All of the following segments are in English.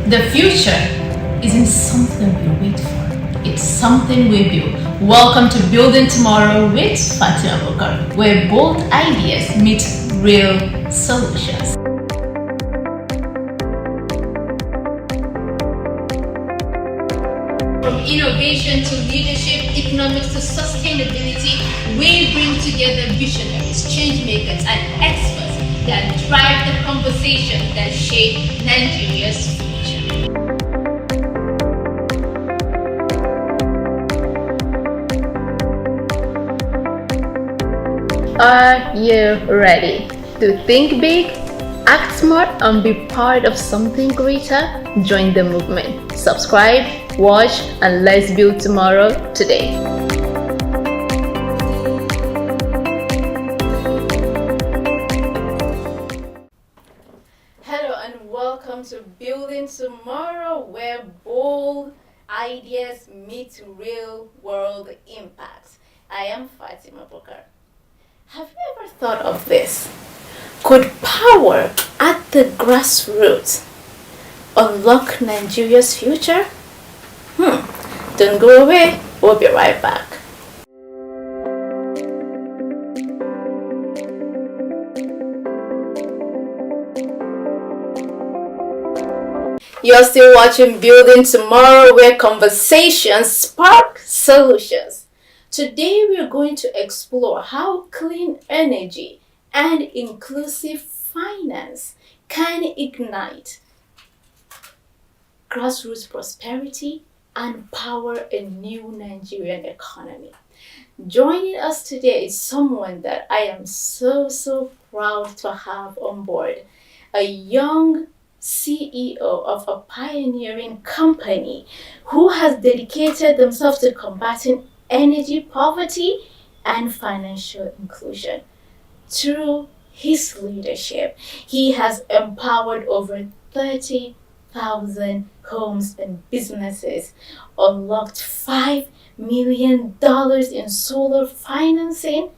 The future isn't something we wait for, it's something we build. Welcome to Building Tomorrow with Fatima Bukar, where bold ideas meet real solutions. From innovation to leadership, economics to sustainability, we bring together visionaries, change makers, and experts that drive the conversation that shape Nigeria's future. Are you ready to think big, act smart, and be part of something greater? Join the movement. Subscribe, watch, and let's build tomorrow today. Hello and welcome to Building Tomorrow, where bold ideas meet real world impact. I am Fatima Bukar. Have you ever thought of this? Could power at the grassroots unlock Nigeria's future? Don't go away, we'll be right back. You're still watching Building Tomorrow, where conversations spark solutions. Today we're going to explore how clean energy and inclusive finance can ignite grassroots prosperity and power a new Nigerian economy. Joining us today is someone that I am so proud to have on board, a young CEO of a pioneering company who has dedicated themselves to combating energy poverty and financial inclusion. Through his leadership, he has empowered over 30,000 homes and businesses, unlocked $5 million in solar financing,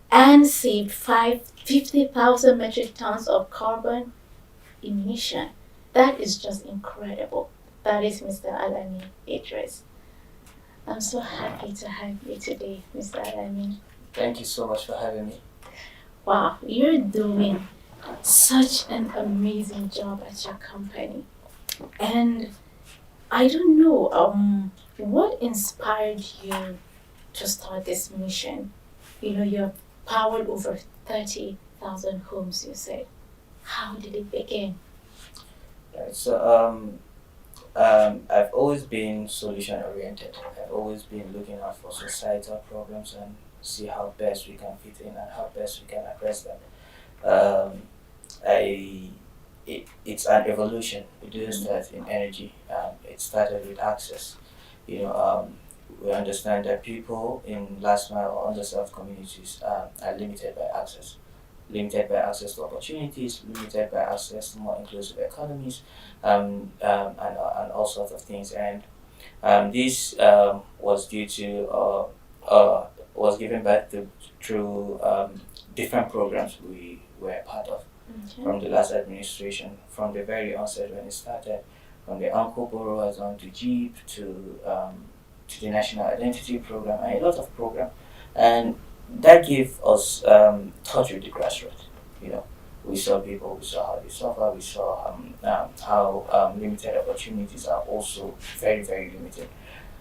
and saved 50,000 metric tons of carbon emission. That is just incredible. That is Mr. Alani Idris. I'm so happy to have you today, Mr. Alani. Thank you so much for having me. Wow, you're doing such an amazing job at your company. And I don't know, what inspired you to start this mission? You've powered over 30,000 homes, you said. How did it begin? Right, so I've always been solution oriented. I've always been looking out for societal problems and see how best we can fit in and how best we can address them. It's an evolution. It didn't start in energy. It started with access. We understand that people in last mile or underserved communities are limited by access. Limited by access to opportunities, limited by access to more inclusive economies, and all sorts of things. And this was due to was given back through different programs we were part of from the last administration, from the very onset when it started, from the Uncle Borrowers on to JEEP to the National Identity Program and a lot of programs. And that gave us touch with the grassroots. We saw people, we saw how they suffer, we saw how limited opportunities are also very, very limited.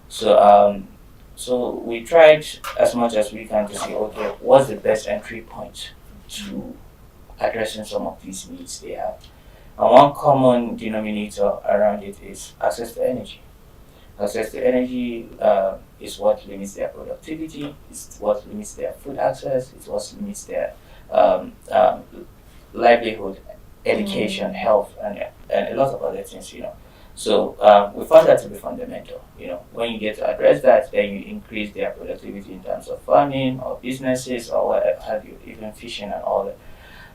So we tried as much as we can to see, okay, what's the best entry point to addressing some of these needs they have. And one common denominator around it is access to energy. Access to energy is what limits their productivity, it's what limits their food access, it's what limits their livelihood, education, health, and a lot of other things, So we found that to be fundamental. When you get to address that, then you increase their productivity in terms of farming or businesses or what have you, even fishing and all that.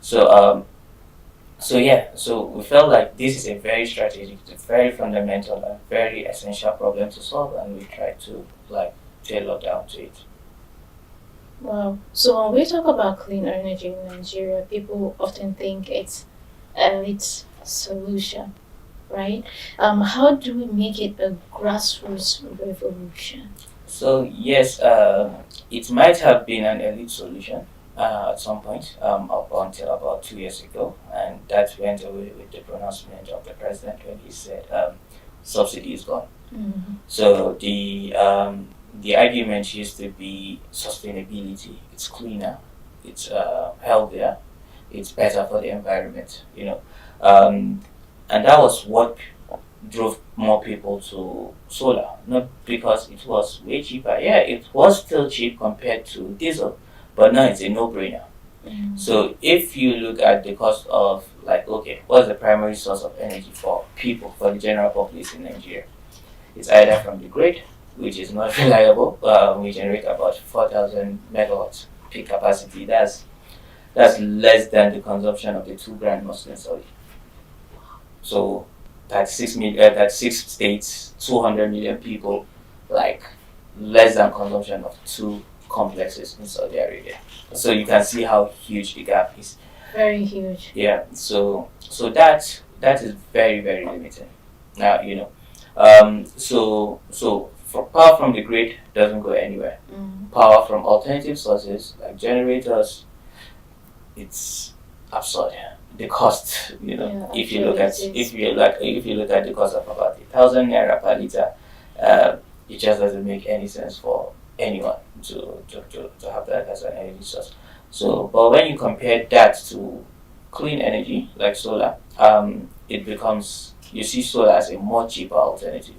So we felt like this is a very strategic, very fundamental, and very essential problem to solve, and we tried to tailor down to it. Wow. So when we talk about clean energy in Nigeria, people often think it's a elite solution. right? How do we make it a grassroots revolution? So yes, it might have been an elite solution at some point, up until about 2 years ago, and that went away with the pronouncement of the president when he said subsidy is gone. Mm-hmm. So the argument used to be sustainability. It's cleaner, it's healthier, it's better for the environment. And that was what drove more people to solar. Not because it was way cheaper. Yeah, it was still cheap compared to diesel, but now it's a no-brainer. Mm-hmm. So if you look at the cost of, like, okay, what's the primary source of energy for people, for the general populace in Nigeria? It's either from the grid, which is not reliable. We generate about 4,000 megawatts peak capacity. That's less than the consumption of the two grand mosques in Saudi. So that's 6 states, 200 million people, like less than consumption of two complexes in Saudi Arabia. So you can see how huge the gap is. Very huge. Yeah. So that is very, very limiting. Now power from the grid doesn't go anywhere. Mm-hmm. Power from alternative sources like generators, it's absurd. The cost, if you look at the cost of about 1,000 naira per liter, it just doesn't make any sense for anyone to have that as an energy source. So, but when you compare that to clean energy like solar, it becomes, you see solar as a more cheaper alternative.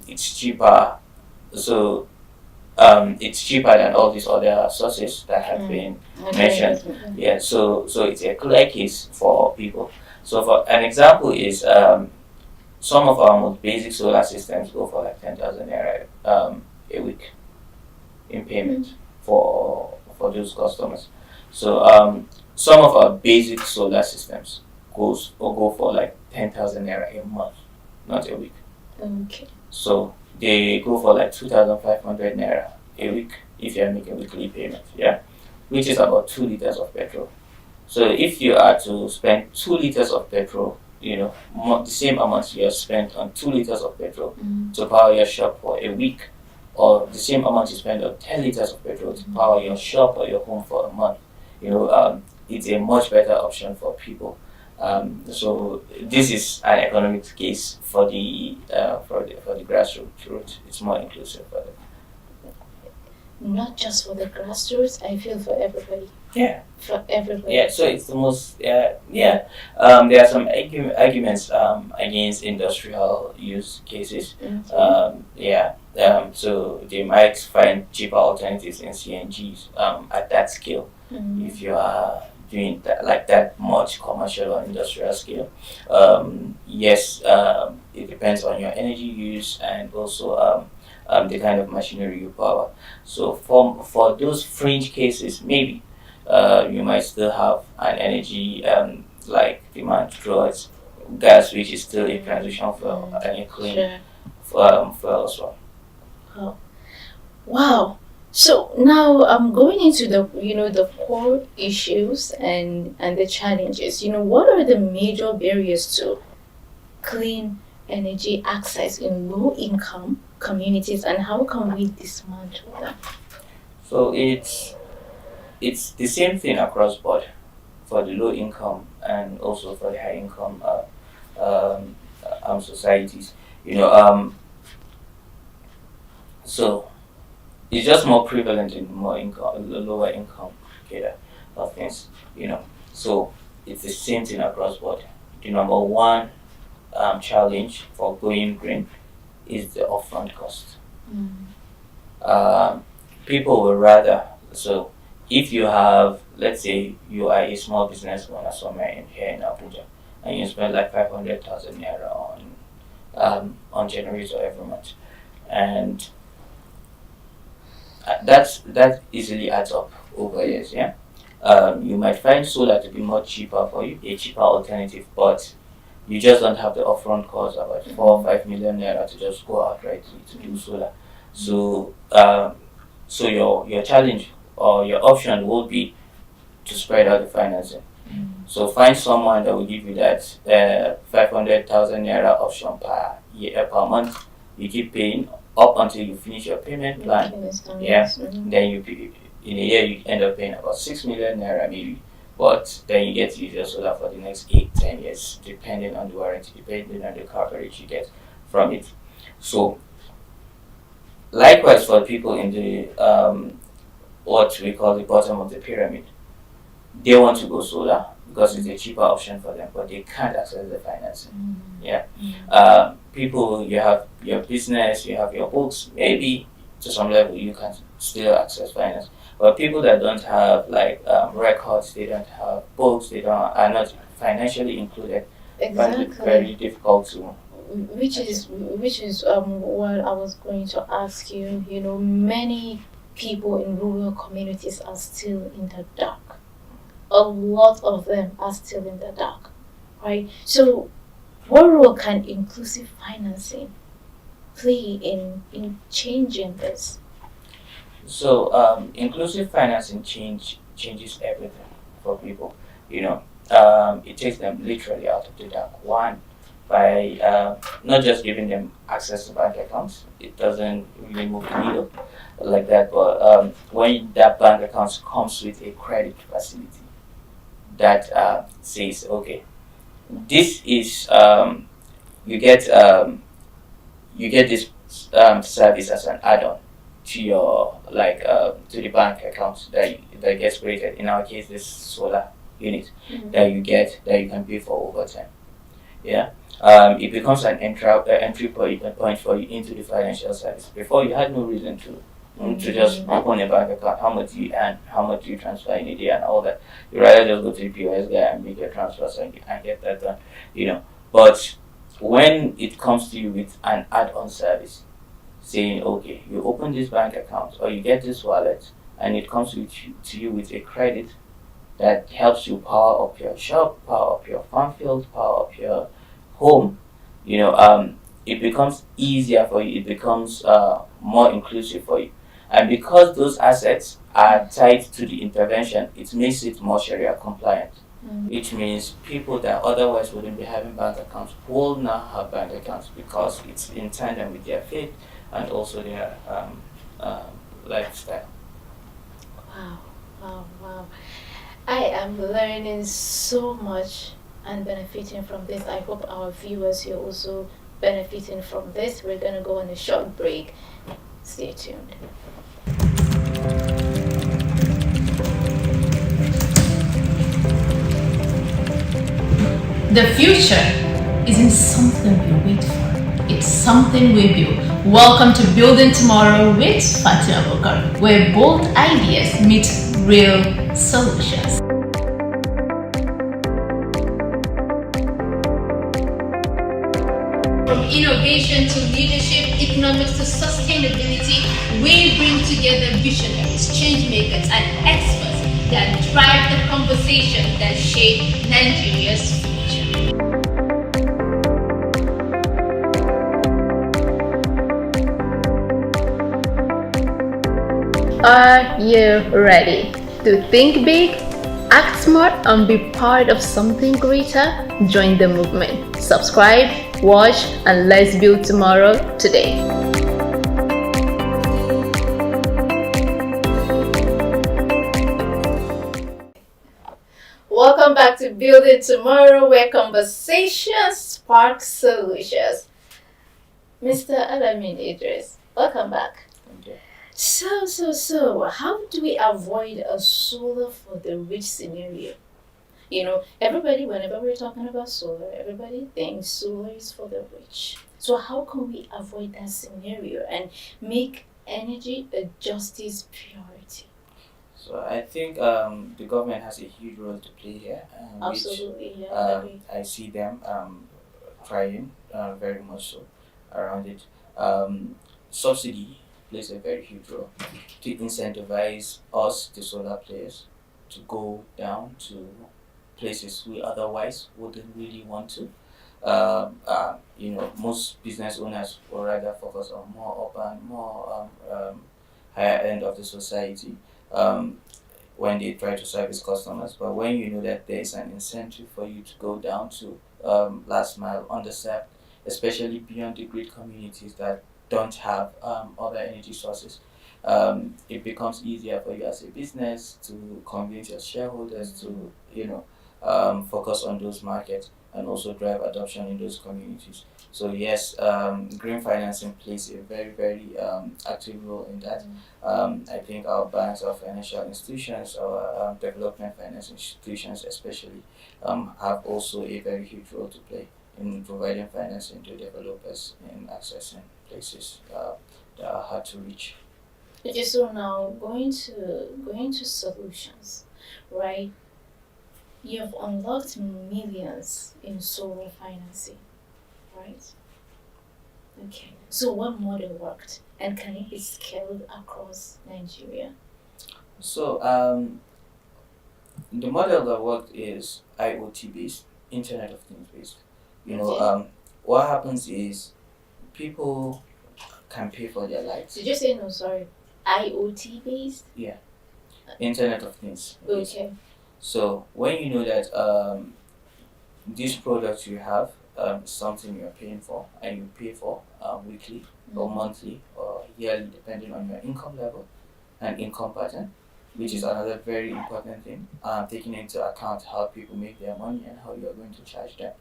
It's cheaper, so it's cheaper than all these other sources that have been mentioned. Yeah, so it's a clear case for people. So for an example is some of our most basic solar systems go for like 10,000 naira a week in payment for those customers. So some of our basic solar systems go for like 10,000 naira a month, not a week. Okay. So they go for like 2,500 naira a week if you're making weekly payment, yeah, which is about 2 liters of petrol. So if you are to spend 2 liters of petrol, the same amount you have spent on 2 liters of petrol to power your shop for a week, or the same amount you spend on 10 liters of petrol to power your shop or your home for a month, it's a much better option for people. So this is an economic case for the grassroots route. It's more inclusive for them. Not just for the grassroots, I feel for everybody. Yeah. For everybody. Yeah. So it's the most. There are some arguments against industrial use cases. So they might find cheaper alternatives in CNGs at that scale. If you are doing that much commercial or industrial scale. Yes, it depends on your energy use and also the kind of machinery you power. So for those fringe cases, maybe you might still have an energy demand towards gas, which is still a transition fuel and a clean fuel as well. Oh. Wow. So now I'm going into the core issues and the challenges. What are the major barriers to clean energy access in low income communities, and how can we dismantle them? So it's the same thing across board for the low income and also for the high income societies. So it's just more prevalent in lower income of things. So it's the same thing across board. The number one challenge for going green is the upfront cost. People will rather, so if you have, let's say you are a small business owner somewhere here in Abuja, and you spend like 500,000 naira on generator every month, and that easily adds up over years. Yeah, you might find solar to be much cheaper for you, a cheaper alternative, but you just don't have the upfront cost, about 4 or 5 million naira to just go outrightly to do solar. So your challenge or your option will be to spread out the financing. So find someone that will give you that 500,000 naira option per year per month. You keep paying up until you finish your payment plan. Yeah. Then in a year you end up paying about 6 million naira maybe. But then you get to use your solar for the next 8-10 years, depending on the warranty, depending on the coverage you get from it. So likewise for people in the what we call the bottom of the pyramid, they want to go solar because it's a cheaper option for them, but they can't access the financing. Yeah. People, you have your business, you have your books, maybe to some level you can still access finance. But people that don't have like records, they don't have books, are not financially included, find it very difficult to. Which is what I was going to ask you. You know, many people in rural communities are still in the dark. A lot of them are still in the dark, right? So, what role can inclusive financing play in changing this? So, inclusive financing changes everything for people. You know, it takes them literally out of the dark. One, by not just giving them access to bank accounts, it doesn't really move the needle like that. But when that bank account comes with a credit facility that says, okay, this is you get this service as an add-on to your to the bank account that gets created. In our case, this solar unit that you get that you can pay for over time. Yeah. It becomes an entry point for you into the financial service. Before you had no reason to just open a bank account. How much do you earn? How much do you transfer in a day and all that? You rather just go to the POS guy and make your transfers and get that done. You know. But when it comes to you with an add-on service, saying, okay, you open this bank account or you get this wallet and it comes to you with a credit that helps you power up your shop, power up your farm field, power up your home, it becomes easier for you, it becomes more inclusive for you. And because those assets are tied to the intervention, it makes it more Sharia compliant, which means people that otherwise wouldn't be having bank accounts will now have bank accounts because it's in tandem with their faith and also their lifestyle. Wow. I am learning so much and benefiting from this. I hope our viewers are also benefiting from this. We're going to go on a short break. Stay tuned. The future isn't something we wait for. It's something we build. Welcome to Building Tomorrow with Fatima Bukar, where bold ideas meet real solutions. From innovation to leadership, economics to sustainability, we bring together visionaries, change makers, and experts that drive the conversation that shape Nigeria's future. Are you ready to think big, act smart, and be part of something greater? Join the movement. Subscribe, watch, and let's build tomorrow today. Welcome back to Building Tomorrow, where conversations spark solutions. Mr. Alamin Idris, welcome back. Okay. So, how do we avoid a solar for the rich scenario? Everybody, whenever we're talking about solar, everybody thinks solar is for the rich. So how can we avoid that scenario and make energy a justice priority? So I think the government has a huge role to play here, Absolutely, which yeah. I see them trying very much so around it. Subsidy plays a very huge role to incentivize us, the solar players, to go down to places we otherwise wouldn't really want to. Most business owners will rather focus on more urban, more higher end of the society. when they try to service customers. But when you know that there is an incentive for you to go down to last mile underserved, especially beyond the grid communities that don't have other energy sources, it becomes easier for you as a business to convince your shareholders to, focus on those markets and also drive adoption in those communities. So yes, green financing plays a very, very active role in that. I think our banks, our financial institutions, our development finance institutions especially, have also a very huge role to play in providing financing to developers in accessing places that are hard to reach. Okay, so now going to solutions, right? You have unlocked millions in solar financing, right? Okay. So what model worked and can it be scaled across Nigeria? So the model that worked is IoT based, Internet of Things based. Okay. What happens is people can pay for their lights. Did you say no? Sorry, IoT based. Yeah, Internet of Things based. Okay. So when you know that this product you have is something you're paying for and you pay for weekly or monthly or yearly depending on your income level and income pattern, which is another very important thing, taking into account how people make their money and how you're going to charge them.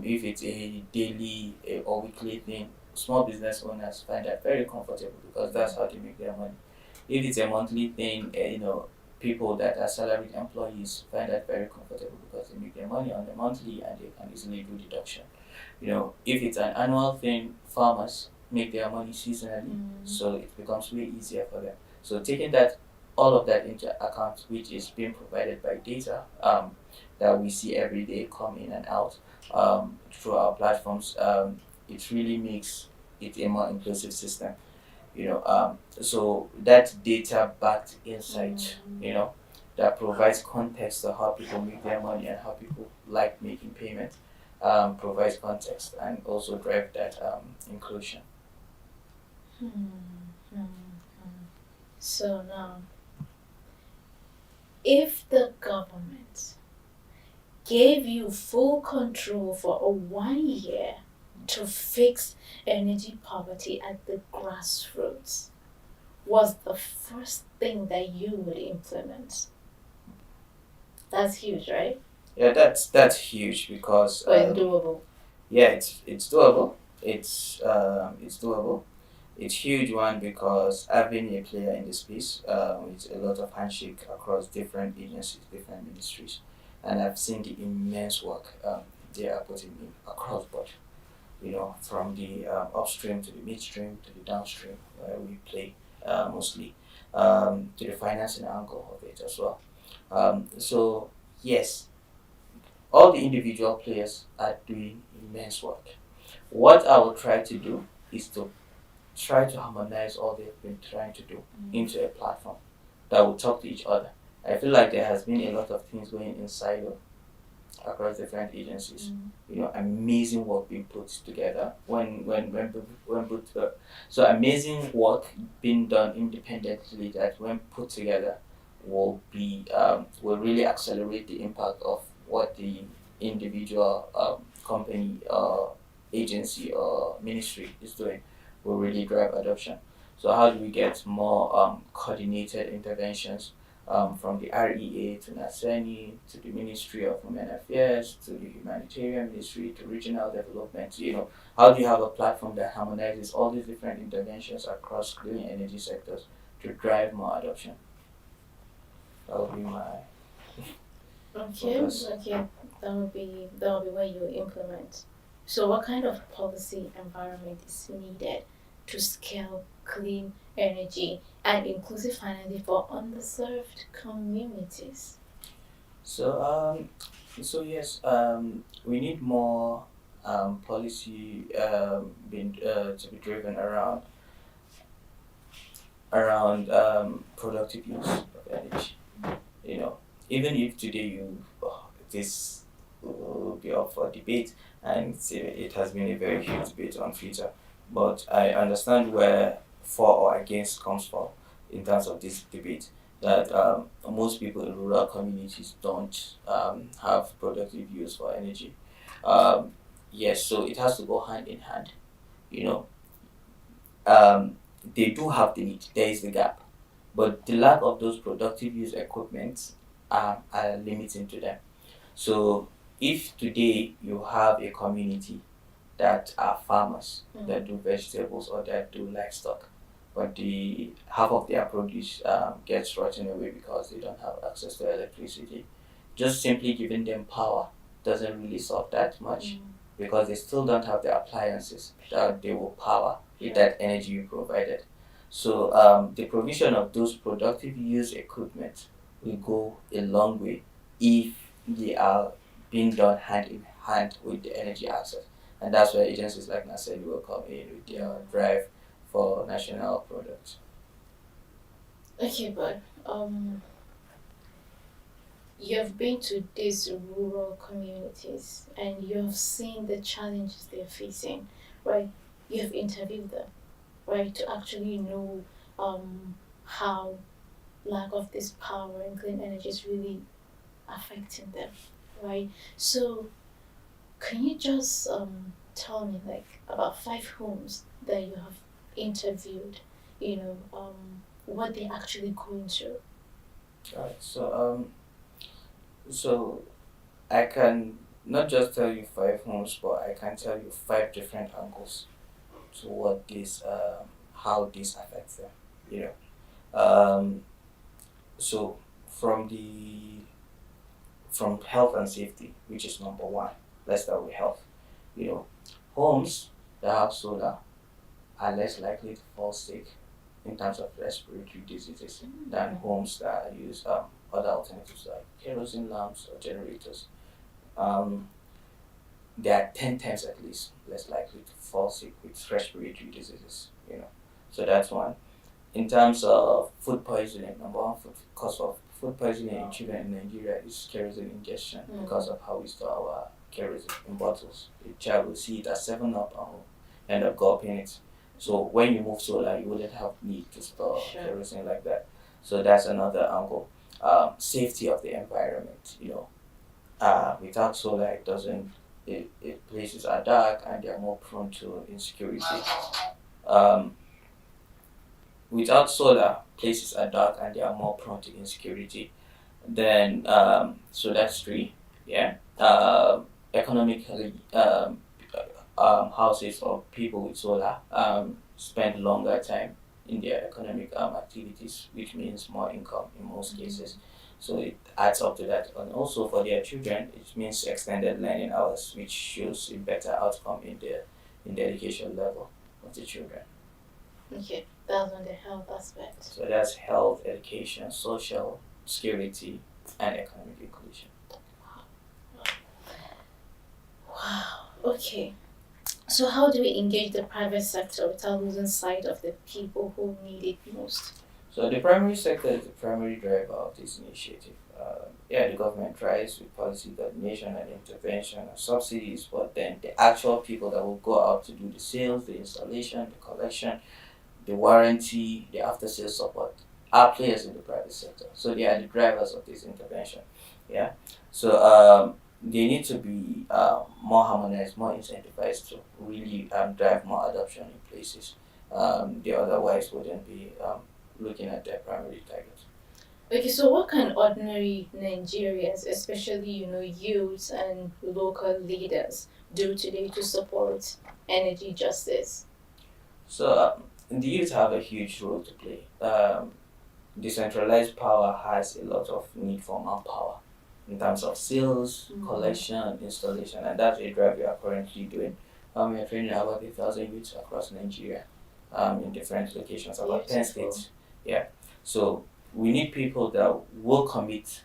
If it's a daily or weekly thing, small business owners find that very comfortable because that's how they make their money. If it's a monthly thing, people that are salaried employees find that very comfortable because they make their money on the monthly and they can easily do deduction. If it's an annual thing, farmers make their money seasonally, so it becomes way easier for them. So taking all of that into account, which is being provided by data that we see every day come in and out through our platforms, it really makes it a more inclusive system. So that data backed insight, that provides context to how people make their money and how people like making payment, provides context and also drive that inclusion. So now, if the government gave you full control for a 1 year to fix energy poverty at the grassroots, was the first thing that you would implement? That's huge, right? Yeah, that's huge because But it's doable. yeah, it's doable. It's doable. It's huge one because I've been a player in the space with a lot of handshake across different agencies, different ministries, and I've seen the immense work they are putting in across board. From the upstream to the midstream to the downstream, where we play mostly, to the financing angle of it as well. So yes, all the individual players are doing immense work. What I will try to do is to try to harmonize all they've been trying to do into a platform that will talk to each other. I feel like there has been a lot of things going inside across different agencies. Amazing work being put together so amazing work being done independently that when put together will really accelerate the impact of what the individual company or agency or ministry is doing, will really drive adoption. So how do we get more coordinated interventions from the REA to NASENI to the Ministry of Women Affairs to the Humanitarian Ministry to regional development? How do you have a platform that harmonizes all these different interventions across clean energy sectors to drive more adoption? That would be my focus. Okay, that would be where you implement. So what kind of policy environment is needed to scale clean energy and inclusive financing for underserved communities? So yes, we need more policy to be driven around productive use of energy. Even if today this will be up for debate, and it has been a very huge debate on Twitter, but I understand where for or against comes from in terms of this debate. that most people in rural communities don't have productive use for energy. Yes, so it has to go hand in hand. You know, they do have the need. There is the gap, but the lack of those productive use equipment are limiting to them. So if today you have a community that are farmers that do vegetables or that do livestock, but the half of their produce gets rotten away because they don't have access to electricity. Just simply giving them power doesn't really solve that much because they still don't have the appliances that they will power with that energy you provided. So the provision of those productive use equipment will go a long way if they are being done hand in hand with the energy access. And that's where agencies like NASA will come in with their drive for national products. Okay, but you have been to these rural communities and you have seen the challenges they're facing, right? You have interviewed them, right, to actually know how lack of this power and clean energy is really affecting them, right? So can you just tell me like about 5 homes that you have interviewed, what they actually going through? Right. So I can not just tell you 5 homes, but I can tell you 5 different angles to what this how this affects them. You know. So from health and safety, which is number one. Let's start with health. You know, homes that have solar are less likely to fall sick in terms of respiratory diseases than homes that use other alternatives like kerosene lamps or generators. Um, they are 10 times at least less likely to fall sick with respiratory diseases. So that's one. In terms of food poisoning, number one cause of food poisoning in children in Nigeria is kerosene ingestion because of how we store our kerosene in bottles. The child will see it as 7 up and will end up gulping it. So when you move solar, you wouldn't have need to store kerosene like that. So that's another angle. Safety of the environment. Without solar, places are dark and they are more prone to insecurity. Without solar, places are dark and they are more prone to insecurity. Then, so that's 3. Yeah. Economically, houses or people with solar spend longer time in their economic activities, which means more income in most cases. So it adds up to that. And also for their children, it means extended learning hours, which shows a better outcome in the education level of the children. Okay, that's on the health aspect. So that's health, education, social security, and economic inclusion. Wow. Okay. So how do we engage the private sector without losing sight of the people who need it most? So the primary sector is the primary driver of this initiative. The government tries with policy coordination and intervention and subsidies, but then the actual people that will go out to do the sales, the installation, the collection, the warranty, the after-sales support are players in the private sector. So they are the drivers of this intervention. Yeah. So they need to be more harmonized, more incentivized to really drive more adoption in places. They otherwise wouldn't be looking at their primary targets. Okay, so what can ordinary Nigerians, especially youths and local leaders, do today to support energy justice? So the youth have a huge role to play. Decentralized power has a lot of need for manpower in terms of sales, collection, installation, and that's a drive we are currently doing. We are training about 1,000 youths across Nigeria in different locations, about 10 states. Yeah. So we need people that will commit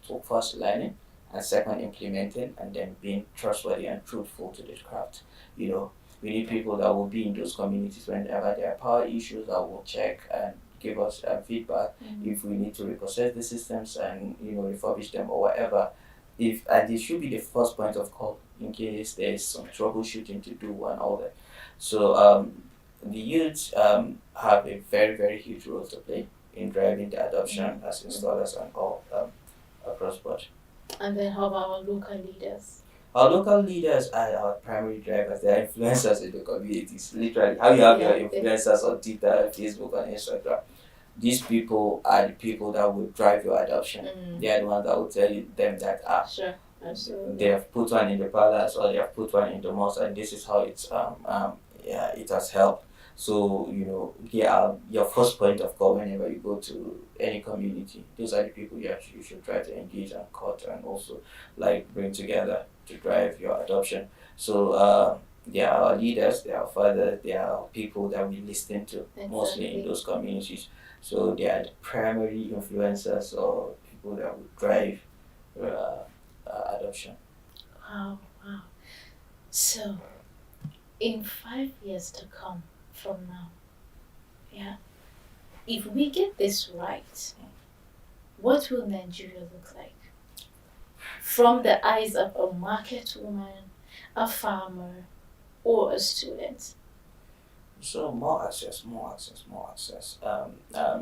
to first learning and second implementing and then being trustworthy and truthful to the craft. We need people that will be in those communities whenever there are power issues that will check and give us feedback if we need to reprocess the systems and refurbish them or whatever. And this should be the first point of call in case there's some troubleshooting to do and all that. So the youths have a very, very huge role to play. in driving the adoption as installers and all across board. And then how about our local leaders? Our local leaders are our primary drivers. They are influencers in the communities. Literally, how you have your influencers on Twitter, Facebook, and Instagram. These people are the people that will drive your adoption. They are the ones that will tell you them that Sure, absolutely. they have put one in the palace or they have put one in the mosque, and this is how it's it has helped. So they are your first point of call whenever you go to any community. Those are the people you should try to engage and court and also like bring together to drive your adoption. So they are our leaders, they are our fathers, they are people that we listen to mostly in those communities. So they are the primary influencers or people that will drive adoption. Wow. So, in 5 years to come from now, if we get this right, what will Nigeria look like? From the eyes of a market woman, a farmer, or a student? So more access.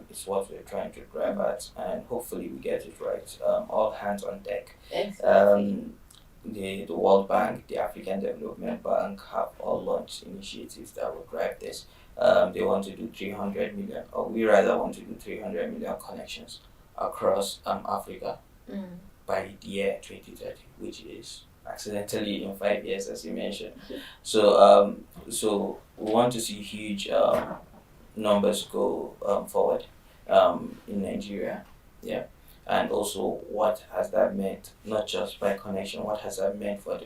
It's what we're trying to drive at, and hopefully we get it right. All hands on deck. Exactly. The World Bank, the African Development Bank have all launched initiatives that will drive this. They want to do 300 million, or we rather want to do 300 million connections across Africa by the year 2030, which is accidentally in 5 years, as you mentioned. So we want to see huge numbers go forward in Nigeria. Yeah. And also, what has that meant, not just by connection, what has that meant for the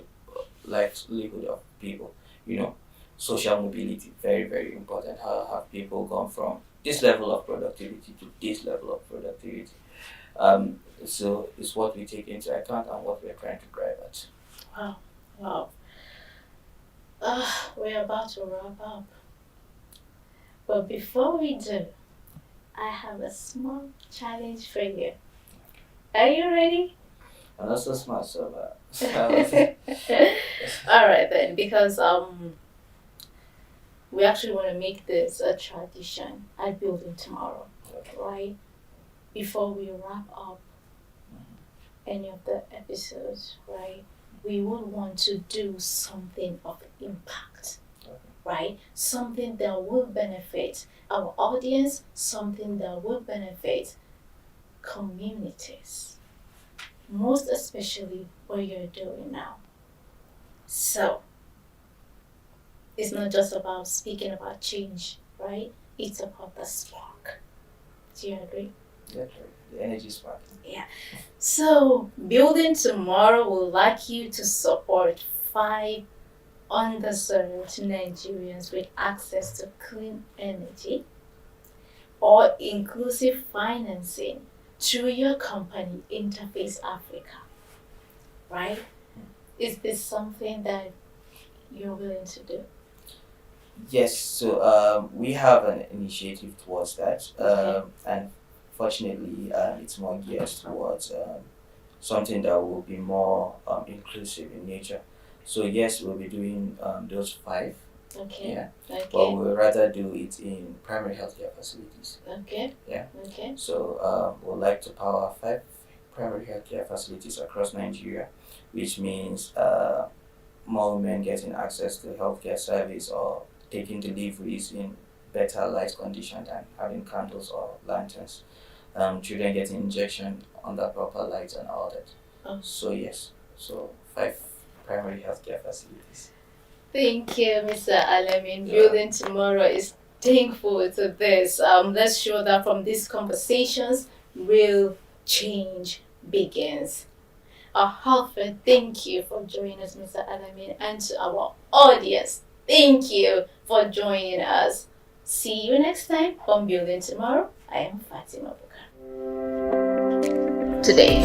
livelihood of people? Social mobility, very, very important. How have people gone from this level of productivity to this level of productivity? So it's what we take into account and what we're trying to drive at. Wow. We're about to wrap up. But before we do, I have a small challenge for you. Are you ready? I'm not so smart, so Alright then, because we actually want to make this a tradition at Building Tomorrow, right? Before we wrap up any of the episodes, right? We would want to do something of impact, right? Something that will benefit our audience, something that will benefit communities, most especially what you're doing now. So, it's not just about speaking about change, right? It's about the spark. Do you agree? Yeah, the energy spark. Yeah. So, Building Tomorrow would like you to support 5 underserved Nigerians with access to clean energy or inclusive financing through your company, Interface Africa, right? Is this something that you're willing to do? Yes, so we have an initiative towards that, and fortunately it's more geared towards something that will be more inclusive in nature. So yes, we'll be doing those 5. Okay. Yeah. Okay. But we'll rather do it in primary healthcare facilities. Okay. Yeah. Okay. So we'd like to power 5 primary healthcare facilities across Nigeria, which means more women getting access to healthcare service or taking deliveries in better light conditions and having candles or lanterns. Children getting injection under proper light and all that. Oh. So yes, so 5 primary healthcare facilities. Thank you, Mr. Alamin. Building Tomorrow is thankful to this. Let's show that from these conversations, real change begins. A heartfelt thank you for joining us, Mr. Alamin, and to our audience, thank you for joining us. See you next time on Building Tomorrow. I am Fatima Bukar. Today,